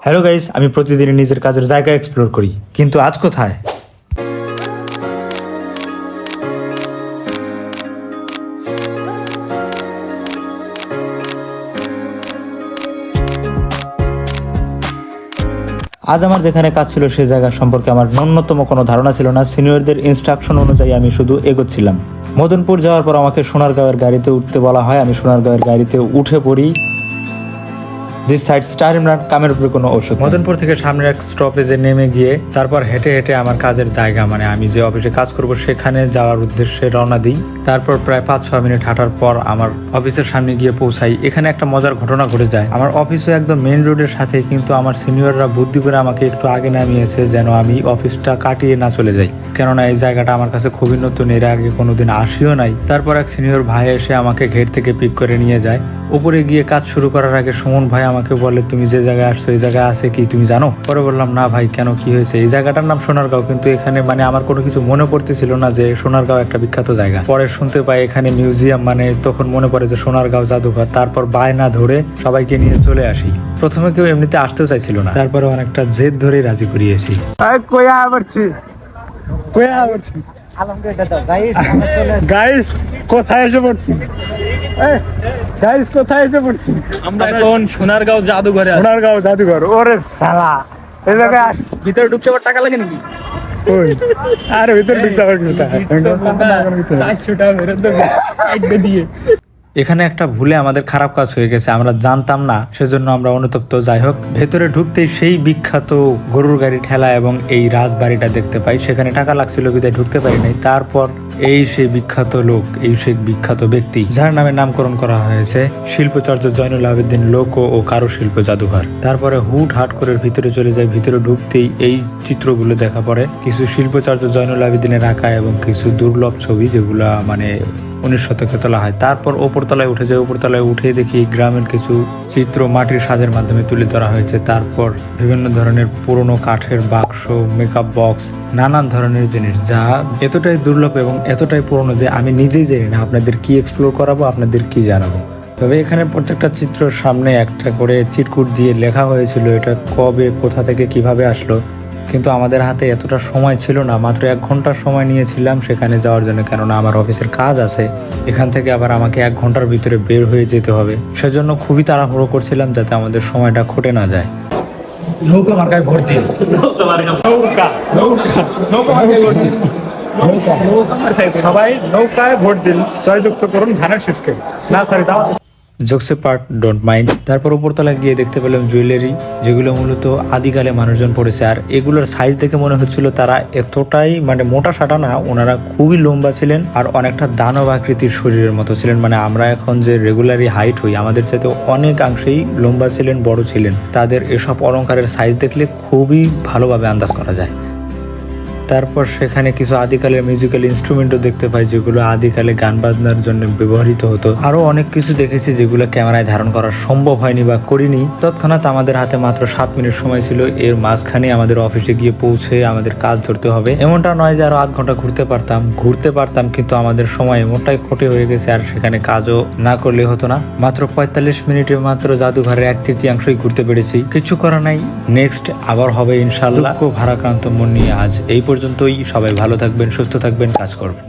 Hello guys, আমি প্রতিদিন নিজের কাজের জায়গা এক্সপ্লোর করি, কিন্তু আজ কোথায়? আজ আমার যেখানে কাজ ছিল সেই জায়গা সম্পর্কে আমার ন্যূনতম কোনো ধারণা ছিল না। সিনিয়রদের ইনস্ট্রাকশন অনুযায়ী আমি শুধু এগোচ্ছিলাম। মদনপুর যাওয়ার পর আমাকে সোনারগাঁওয়ের গাড়িতে উঠতে বলা হয়। আমি সোনারগাঁওয়ের গাড়িতে উঠে পড়ি। দিস সাইড স্টার ইমরান, কামের উপরে কোনো ওষুধ। মদনপুর থেকে সামনের এক স্টপেজে নেমে গিয়ে তারপর হেঁটে হেঁটে আমার কাজের জায়গা, মানে আমি যে অফিসে কাজ করব সেখানে যাওয়ার উদ্দেশ্যে রওনা দিই। তারপর প্রায় 5-6 মিনিট হাঁটার পর আমার অফিসের সামনে গিয়ে পৌঁছাই। এখানে একটা মজার ঘটনা ঘটে যায়। আমার অফিসও একদম মেইন রোডের সাথে, কিন্তু আমার সিনিয়ররা বুদ্ধি করে আমাকে একটু আগে নামিয়েছে যেন আমি অফিসটা কাটিয়ে না চলে যাই, কেননা এই জায়গাটা আমার কাছে খুবই নতুন, এর আগে কোনোদিন আসিও নাই। তারপর এক সিনিয়র ভাই এসে আমাকে গেট থেকে পিক করে নিয়ে যায়। উপরে গিয়ে কাজ শুরু করার আগে সুমন ভাই আমাকে বলে, তুমি যে জায়গায় আসছো এই জায়গায় আছে কি তুমি জানো? পরে বললাম, না ভাই, কেন, কি হয়েছে? এই জায়গাটার নাম সোনারগাঁও, কিন্তু এখানে মানে আমার কোনো কিছু মনে পড়তেছিল না যে সোনারগাঁও একটা বিখ্যাত জায়গা। পরে শুনতে পাই এখানে মিউজিয়াম, মানে তখন মনে পড়ে যে সোনারগাঁও জাদুঘর। তারপর বায়না ধরে সবাইকে নিয়ে চলে আসি। প্রথমে কেউ এমনিতে আসতেও চাইছিল না, তারপরে অনেকটা জেদ ধরেই রাজি করিয়েছি। গাইস কোথায় এসে পড়ছি? গাইস কোথায় এসে পড়ছি? আমরা এখন সোনারগাঁও জাদুঘরে আছি। সোনারগাঁও জাদুঘর। ওরে সালা, এই জায়গায় আস। ভিতরে ঢুকতে আবার টাকা লাগে নাকি? ওই আরে ভিতর ঢুকতে হবে কি? 400 টাকা ফেরত দেবে একটা দিয়ে। এখানে একটা ভুলে আমাদের খারাপ কাজ হয়ে গেছে, আমরা জানতাম না, সেজন্য আমরা অনুতপ্ত। যাই হোক, ভেতরে ঢুকতেই সেই বিখ্যাত গরুর গাড়ি ঠেলা এবং এই রাজবাড়িটা দেখতে পাই। সেখানে টাকা লাগছিল বিদায় ঢুকতে পারি নাই। তারপর এই সেই বিখ্যাত লোক, এই সেই বিখ্যাত ব্যক্তি যার নামে নামকরণ করা হয়েছে শিল্পচর্চা জয়নুল আবেদিন লোক ও কারুশিল্প জাদুঘর। তারপরে হুট হাট করে ভিতরে চলে যায়। ভিতরে ঢুকতেই এই চিত্রগুলো দেখা পড়ে, কিছু শিল্পচর্চ জয়নুল আবেদিনের আঁকা এবং কিছু দুর্লভ ছবি যেগুলা মানে 19 শতকে তোলা হয়। তারপর ওপরতলায় উঠে যায়। ওপরতলায় উঠে দেখি গ্রামের কিছু চিত্র মাটির সাজের মাধ্যমে তুলে ধরা হয়েছে। তারপর বিভিন্ন ধরনের পুরনো কাঠের বাক্স, মেকআপ বক্স, নানান ধরনের জিনিস যা এতটাই দুর্লভ এবং এতটাই পুরনো যে আমি নিজেই জানি না আপনাদের কি এক্সপ্লোর করাবো, আপনাদের কি জানাবো। তবে এখানে প্রত্যেকটা চিত্রের সামনে একটা করে চিরকুট দিয়ে লেখা হয়েছিল এটা কবে, কোথা থেকে, কিভাবে আসলো। কিন্তু আমাদের হাতে এতটা সময় ছিল না, মাত্র 1 ঘন্টার সময় নিয়েছিলাম সেখানে যাওয়ার জন্য, কেননা আমার অফিসের কাজ আছে। এখান থেকে আবার আমাকে 1 ঘন্টার ভিতরে বের হয়ে যেতে হবে, সেজন্য খুবই তাড়াহুড়ো করছিলাম যাতে আমাদের সময়টা ক্ষটে না যায়। নৌকা মার্কায় ভোট দিন। সবাই নৌকায় ভোট দিন, জয়যুক্ত করুন ধানের শীষকে। না সরি, যাওয়া জোকসে পার্ট, ডোন্ট মাইন্ড। তারপর উপরতলায় গিয়ে দেখতে পেলাম জুয়েলারি, যেগুলো মূলত আদিকালে মানুষজন পড়েছে। আর এগুলোর সাইজ দেখে মনে হচ্ছিল তারা এতটাই মানে মোটা সাটা না, ওনারা খুবই লম্বা ছিলেন আর অনেকটা দানব আকৃতির শরীরের মতো ছিলেন। মানে আমরা এখন যে রেগুলারই হাইট হই, আমাদের চাইতে অনেকাংশেই লম্বা ছিলেন, বড় ছিলেন। তাদের এসব অলংকারের সাইজ দেখলে খুবই ভালোভাবে আন্দাজ করা যায়। তারপর সেখানে কিছু আদিকালের মিউজিক্যাল ইনস্ট্রুমেন্টও দেখতে পাই, যেগুলো আদিকালে গান বাজনার জন্য ব্যবহৃত হতো। আরো অনেক কিছু দেখেছি যেগুলো ক্যামেরায় ধারণ করা সম্ভব হয়নি বা করিনি। তৎক্ষণাৎ আমাদের হাতে মাত্র 7 মিনিট সময় ছিল। এর মাঝখানে আমাদের অফিসে গিয়ে পৌঁছে আমাদের কাজ ধরতে হবে। এমনটা নয় যে আরো 8 ঘন্টা ঘুরতে পারতাম, কিন্তু আমাদের সময় এমনটাই ক্ষতি হয়ে গেছে আর সেখানে কাজও না করলে হতো না। মাত্র 45 মিনিটে মাত্র জাদুঘরের 1/3 ঘুরতে পেরেছি। কিছু করা নাই, নেক্সট আবার হবে ইনশাল্লাহ। ভারাক্রান্ত মন নিয়ে আজ এই পর্যন্তই। সবাই ভালো থাকবেন, সুস্থ থাকবেন, কাজ করবেন।